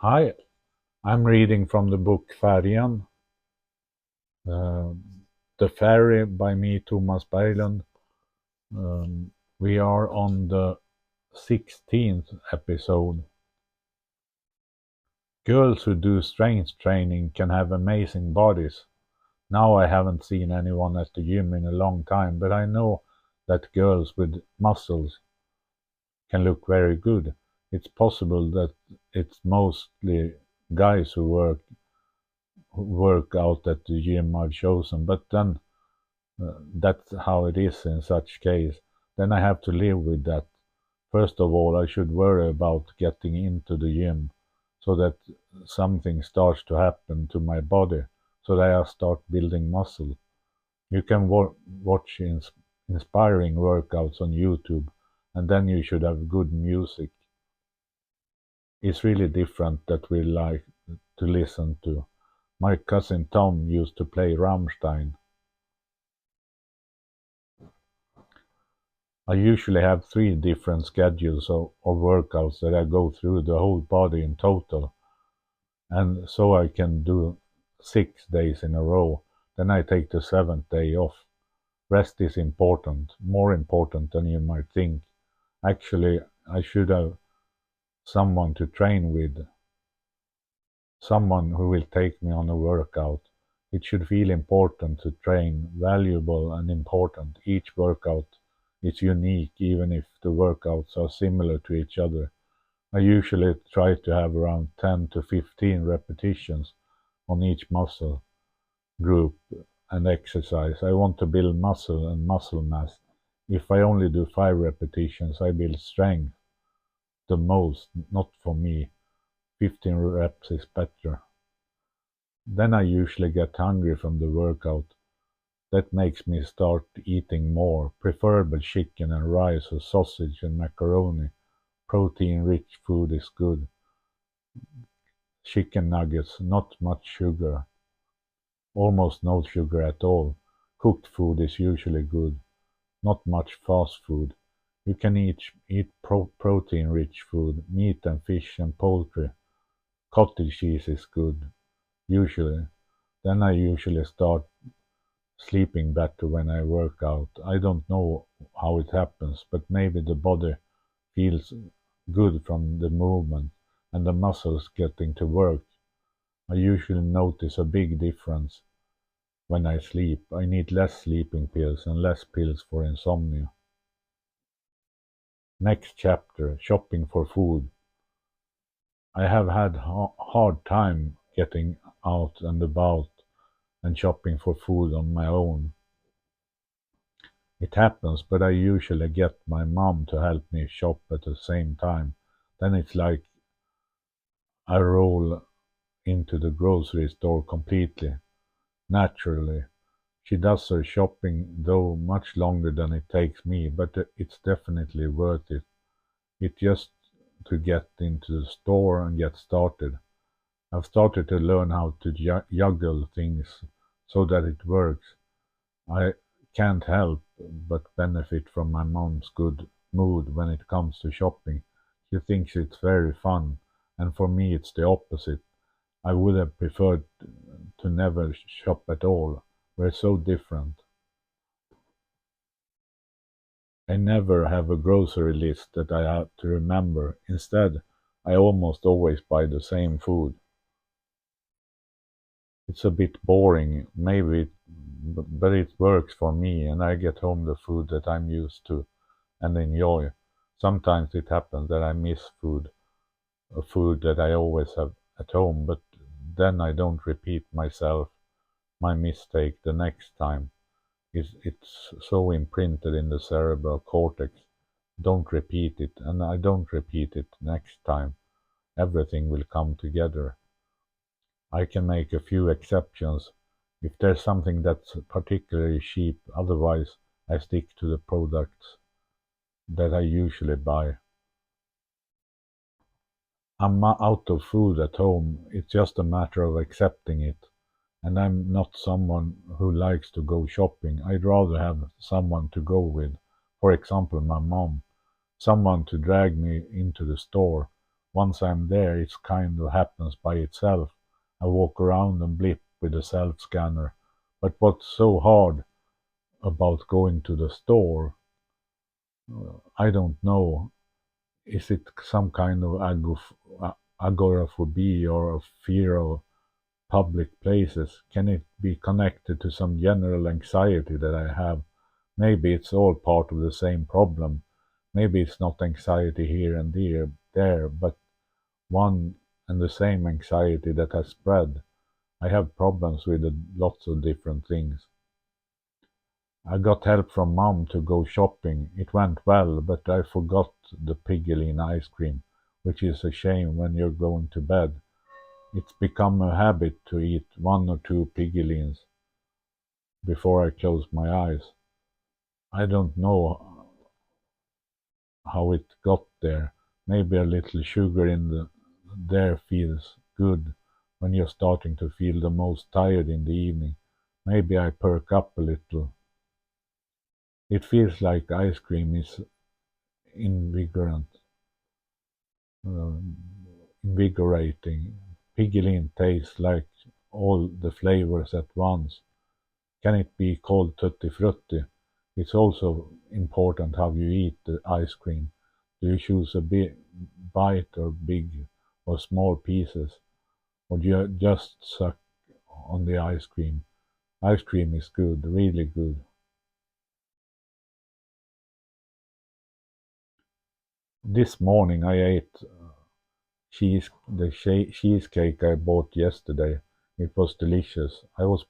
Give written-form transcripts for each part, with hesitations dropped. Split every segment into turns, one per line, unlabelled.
Hi, I'm reading from the book Färjan, uh, The Ferry by me, Tomas Berglund. We are on the 16th episode. Girls who do strength training can have amazing bodies. Now I haven't seen anyone at the gym in a long time, but I know that girls with muscles can look very good. It's possible that it's mostly guys who work out at the gym I've chosen, but then that's how it is in such case. Then I have to live with that. First of all, I should worry about getting into the gym so that something starts to happen to my body, so that I start building muscle. You can watch inspiring workouts on YouTube, and then you should have good music. It's really different that we like to listen to. My cousin Tom used to play Rammstein. I usually have three different schedules or workouts that I go through the whole body in total, and so I can do 6 days in a row. Then I take the seventh day off. Rest is important, more important than you might think. Actually, I should have someone to train with, someone who will take me on a workout. It should feel important to train, valuable and important. Each workout is unique, even if the workouts are similar to each other. I usually try to have around 10 to 15 repetitions on each muscle group and exercise. I want to build muscle and muscle mass. If I only do 5 repetitions, I build strength the most, not for me. 15 reps is better. Then I usually get hungry from the workout. That makes me start eating more, preferably chicken and rice or sausage and macaroni. Protein-rich food is good. Chicken nuggets, not much sugar, almost no sugar at all. Cooked food is usually good, not much fast food. You can eat protein-rich food, meat and fish and poultry. Cottage cheese is good, usually. Then I usually start sleeping better when I work out. I don't know how it happens, but maybe the body feels good from the movement and the muscles getting to work. I usually notice a big difference when I sleep. I need less sleeping pills and less pills for insomnia. Next chapter, shopping for food. I have had hard time getting out and about and shopping for food on my own. It happens, but I usually get my mom to help me shop at the same time. Then it's like I roll into the grocery store completely, naturally. She does her shopping, though much longer than it takes me, but it's definitely worth it. It just to get into the store and get started. I've started to learn how to juggle things so that it works. I can't help but benefit from my mom's good mood when it comes to shopping. She thinks it's very fun, and for me it's the opposite. I would have preferred to never shop at all. We're so different. I never have a grocery list that I have to remember. Instead, I almost always buy the same food. It's a bit boring, maybe, but it works for me, and I get home the food that I'm used to and enjoy. Sometimes it happens that I miss food, a food that I always have at home, but then I don't repeat my mistake the next time. It's so imprinted in the cerebral cortex. Don't repeat it, and I don't repeat it next time. Everything will come together. I can make a few exceptions if there's something that's particularly cheap, otherwise I stick to the products that I usually buy. I'm out of food at home, it's just a matter of accepting it. And I'm not someone who likes to go shopping. I'd rather have someone to go with. For example, my mom. Someone to drag me into the store Once I'm there, it kind of happens by itself. I walk around and blip with the self scanner. But what's so hard about going to the store? I don't know. Is it some kind of agoraphobia or a fear of public places? Can it be connected to some general anxiety that I have? Maybe it's all part of the same problem. Maybe it's not anxiety here and there, but one and the same anxiety that has spread. I have problems with lots of different things. I got help from Mom to go shopping. It went well, but I forgot the Piggeline ice cream, which is a shame when you're going to bed. It's become a habit to eat one or two Piggelines before I close my eyes. I don't know how it got there. Maybe a little sugar there feels good when you're starting to feel the most tired in the evening. Maybe I perk up a little. It feels like ice cream is invigorant, uh, invigorating. Piggelin tastes like all the flavors at once. Can it be called tutti frutti? It's also important how you eat the ice cream. Do you choose a big bite or big or small pieces? Or do you just suck on the ice cream? Ice cream is good, really good. This morning I ate cheesecake I bought yesterday. It was delicious. I was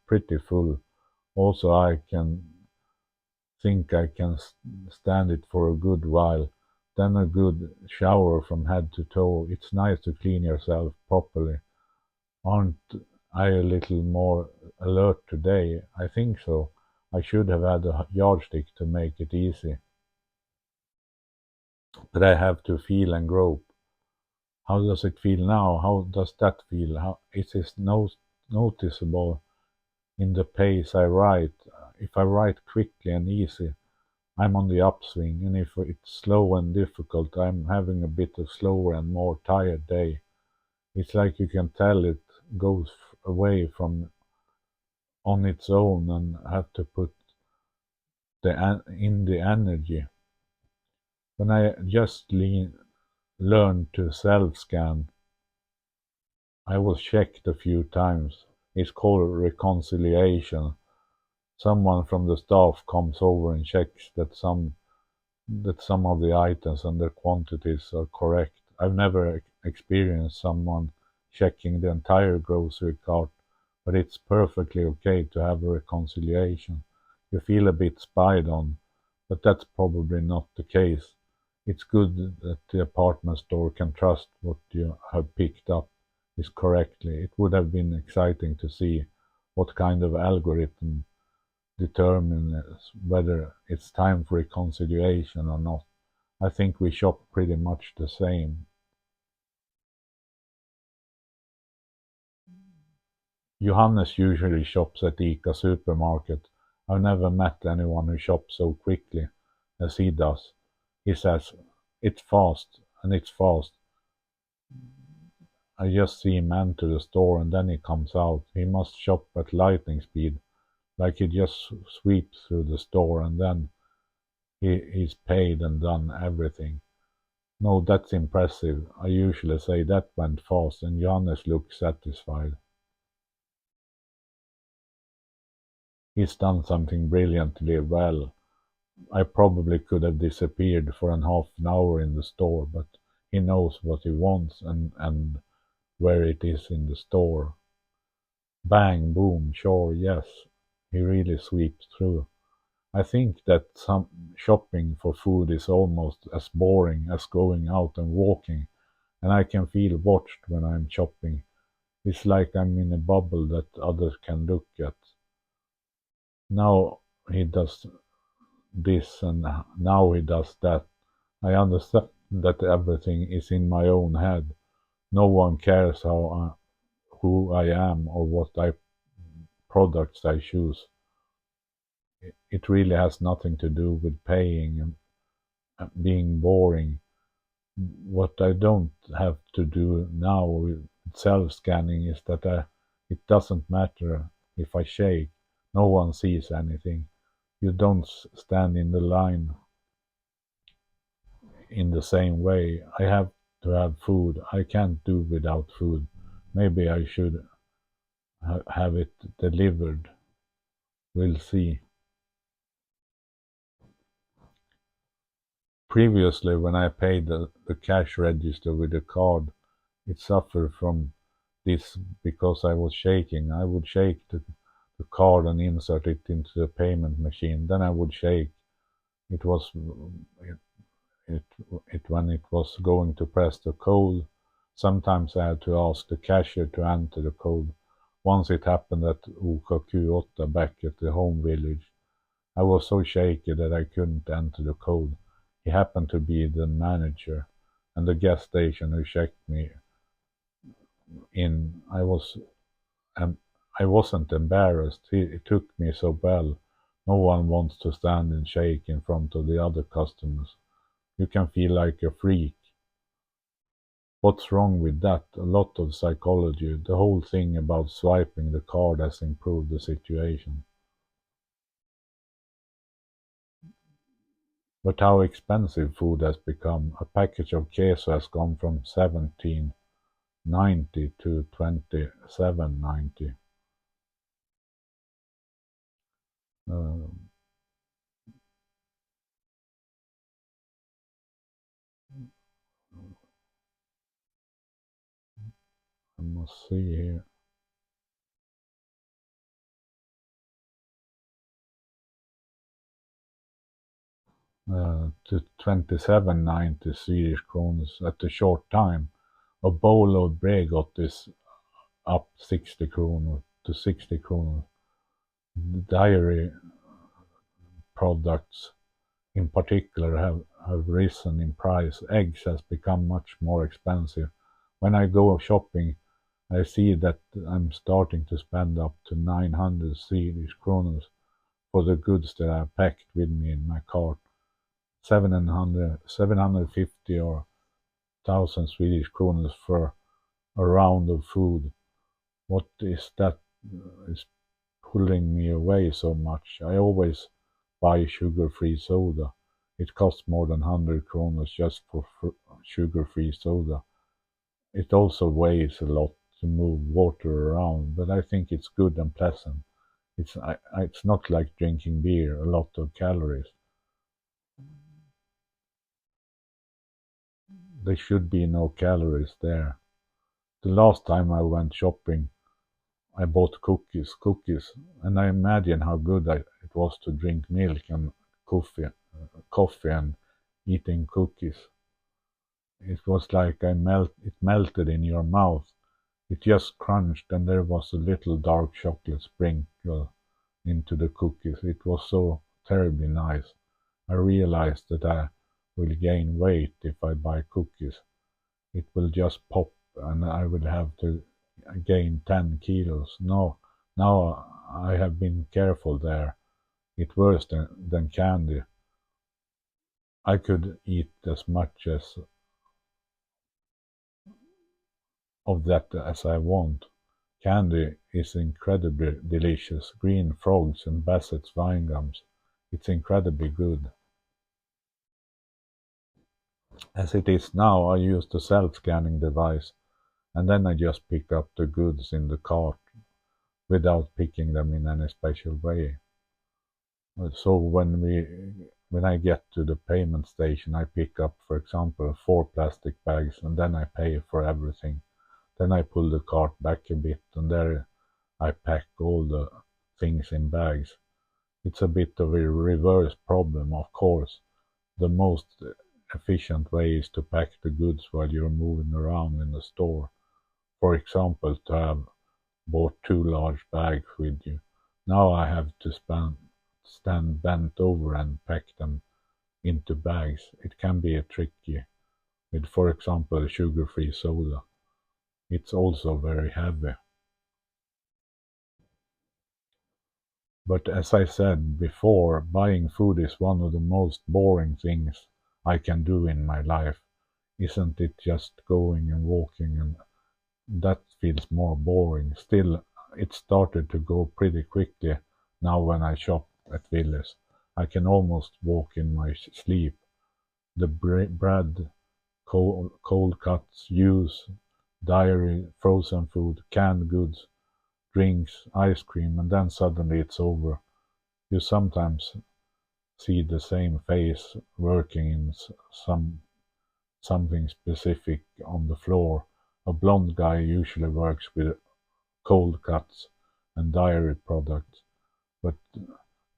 pretty full. Also, I can think I can stand it for a good while. Then a good shower from head to toe. It's nice to clean yourself properly. Aren't I a little more alert today? I think so. I should have had a yardstick to make it easy. But I have to feel and grope. How does it feel now? How does that feel? How it is noticeable in the pace I write. If I write quickly and easy, I'm on the upswing, and if it's slow and difficult, I'm having a bit of slower and more tired day. It's like you can tell it goes away from on its own and have to put in the energy. When I just learned to self-scan, I was checked a few times. It's called reconciliation. Someone from the staff comes over and checks that some of the items and their quantities are correct. I've never experienced someone checking the entire grocery cart, but it's perfectly okay to have a reconciliation. You feel a bit spied on, but that's probably not the case. It's good that the apartment store can trust what you have picked up is correctly. It would have been exciting to see what kind of algorithm determines whether it's time for reconciliation or not. I think we shop pretty much the same. Johannes usually shops at ICA supermarket. I've never met anyone who shops so quickly as he does. He says, it's fast, and it's fast. I just see him enter the store and then he comes out. He must shop at lightning speed, like he just sweeps through the store and then he's paid and done everything. No, that's impressive. I usually say that went fast, and Johannes looks satisfied. He's done something brilliantly well. I probably could have disappeared for an half an hour in the store, but he knows what he wants and where it is in the store. Bang, boom, sure, yes. He really sweeps through. I think that some shopping for food is almost as boring as going out and walking, and I can feel watched when I'm shopping. It's like I'm in a bubble that others can look at. Now he does this and now he does that. I understand that everything is in my own head. No one cares who I am or what products I choose. It really has nothing to do with paying and being boring. What I don't have to do now with self-scanning is that it doesn't matter if I shake. No one sees anything. You don't stand in the line in the same way. I have to have food. I can't do without food. Maybe I should have it delivered. We'll see. Previously, when I paid the cash register with a card, it suffered from this because I was shaking. I would shake the card and insert it into the payment machine. Then I would shake. It was it, it when it was going to press the code. Sometimes I had to ask the cashier to enter the code. Once it happened at OKQ8 back at the home village. I was so shaky that I couldn't enter the code. He happened to be the manager and the gas station who checked me in. Um, I wasn't embarrassed. It took me so well. No one wants to stand and shake in front of the other customers. You can feel like a freak. What's wrong with that? A lot of psychology. The whole thing about swiping the card has improved the situation. But how expensive food has become. A package of queso has gone from 17.90 to 27.90. Uh, I must see here. To 27.90 Swedish kronor at a short time. A bowl of Bregott is up 60 kronor to 60 kronor. The dairy products in particular have risen in price. Eggs has become much more expensive. When I go shopping, I see that I'm starting to spend up to 900 Swedish kronor for the goods that I packed with me in my cart. 750 or 1,000 Swedish kronor for a round of food. What is that is pulling me away so much? I always buy sugar-free soda. It costs more than 100 kronor just for sugar-free soda. It also weighs a lot to move water around, but I think it's good and pleasant. It's not like drinking beer, a lot of calories. There should be no calories there. The last time I went shopping, I bought cookies, and I imagine how good it was to drink milk and coffee and eating cookies. It was like it melted in your mouth. It just crunched, and there was a little dark chocolate sprinkle into the cookies. It was so terribly nice. I realized that I will gain weight if I buy cookies. It will just pop, and I will have to gain 10 kilos. No, now I have been careful there. It's worse than candy. I could eat as much as of that as I want. Candy is incredibly delicious. Green frogs and Bassett's vine gums. It's incredibly good. As it is now, I use the self-scanning device, and then I just pick up the goods in the cart without picking them in any special way. So when I get to the payment station, I pick up, for example, 4 plastic bags, and then I pay for everything. Then I pull the cart back a bit, and there I pack all the things in bags. It's a bit of a reverse problem, of course. The most efficient way is to pack the goods while you're moving around in the store. For example, to have bought 2 large bags with you. Now I have to stand bent over and pack them into bags. It can be tricky with, for example, sugar-free soda. It's also very heavy. But as I said before, buying food is one of the most boring things I can do in my life. Isn't it just going and walking, and that feels more boring. Still, it started to go pretty quickly now when I shop at Willys. I can almost walk in my sleep. The bread, cold cuts, juice, dairy, frozen food, canned goods, drinks, ice cream, and then suddenly it's over. You sometimes see the same face working in something specific on the floor. A blond guy usually works with cold cuts and dairy products, but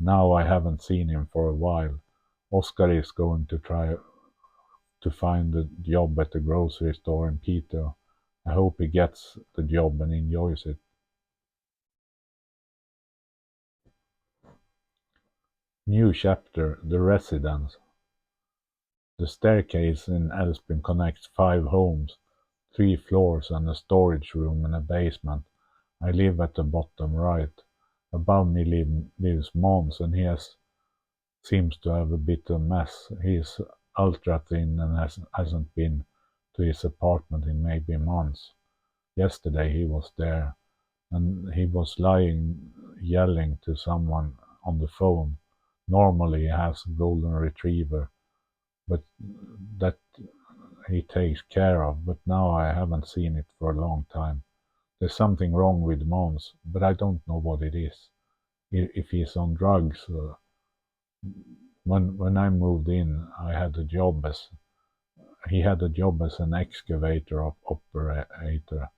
now I haven't seen him for a while. Oscar is going to try to find a job at the grocery store in Peter. I hope he gets the job and enjoys it. New chapter: The Residence. The staircase in Älvsbyn connects 5 homes, 3 floors and a storage room and a basement. I live at the bottom right. Above me lives Måns, and seems to have a bit of mess. He is ultra thin and hasn't been to his apartment in maybe months. Yesterday he was there, and he was lying yelling to someone on the phone. Normally he has a golden retriever, but that he takes care of, but now I haven't seen it for a long time. There's something wrong with Måns, but I don't know what it is. If he's on drugs. When I moved in, I had a job as he had a job as an excavator operator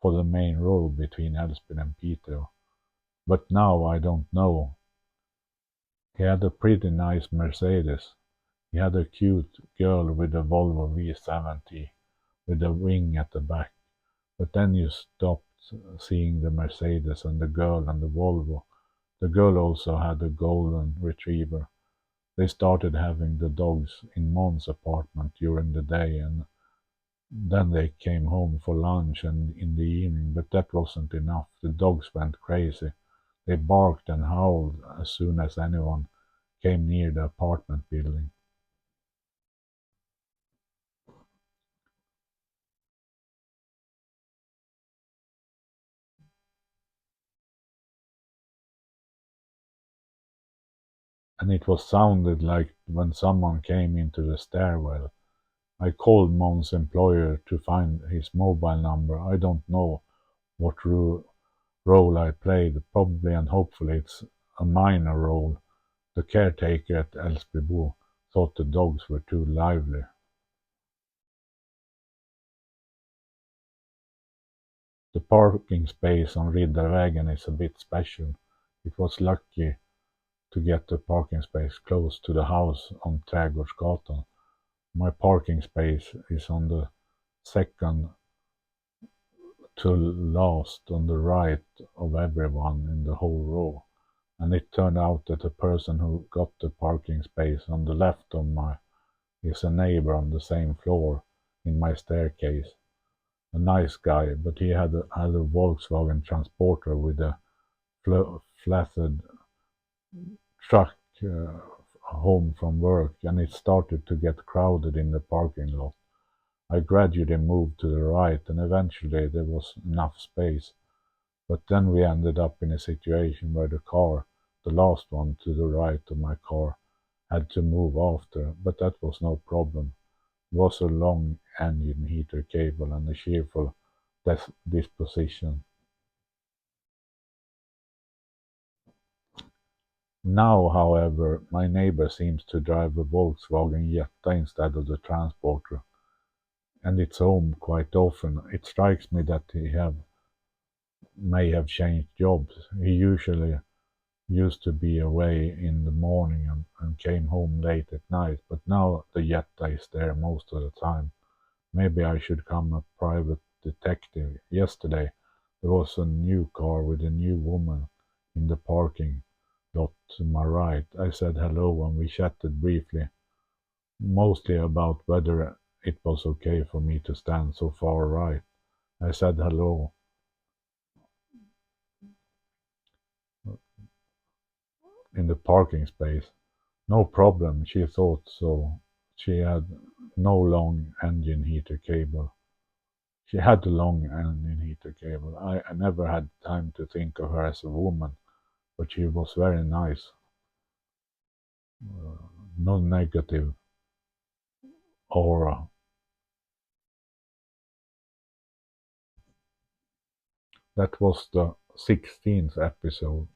for the main road between Älvsbyn and Piteå. But now I don't know. He had a pretty nice Mercedes. He had a cute girl with a Volvo V70 with a wing at the back. But then you stopped seeing the Mercedes and the girl and the Volvo. The girl also had a golden retriever. They started having the dogs in Måns' apartment during the day, and then they came home for lunch and in the evening, but that wasn't enough. The dogs went crazy. They barked and howled as soon as anyone came near the apartment building. And it was sounded like when someone came into the stairwell. I called Måns' employer to find his mobile number. I don't know what role I played, probably and hopefully it's a minor role. The caretaker at Älvsbybo thought the dogs were too lively. The parking space on Riddarvägen is a bit special. It was lucky to get the parking space close to the house on Trädgårdsgatan. My parking space is on the second to last on the right of everyone in the whole row. And it turned out that the person who got the parking space on the left of my is a neighbor on the same floor in my staircase. A nice guy, but he had a Volkswagen Transporter with a flatted truck home from work, and it started to get crowded in the parking lot. I gradually moved to the right, and eventually there was enough space. But then we ended up in a situation where the car, the last one to the right of my car, had to move after, but that was no problem. It was a long engine heater cable and a cheerful disposition. Now, however, my neighbor seems to drive a Volkswagen Jetta instead of the Transporter, and it's home quite often. It strikes me that may have changed jobs. He usually used to be away in the morning and came home late at night, but now the Jetta is there most of the time. Maybe I should become a private detective. Yesterday there was a new car with a new woman in the parking lot to my right. I said hello and we chatted briefly, mostly about whether it was okay for me to stand so far right. I said hello in the parking space. No problem, she thought so. She had no long engine heater cable. She had a long engine heater cable. I never had time to think of her as a woman, but she was very nice. No negative aura. That was the 16th episode.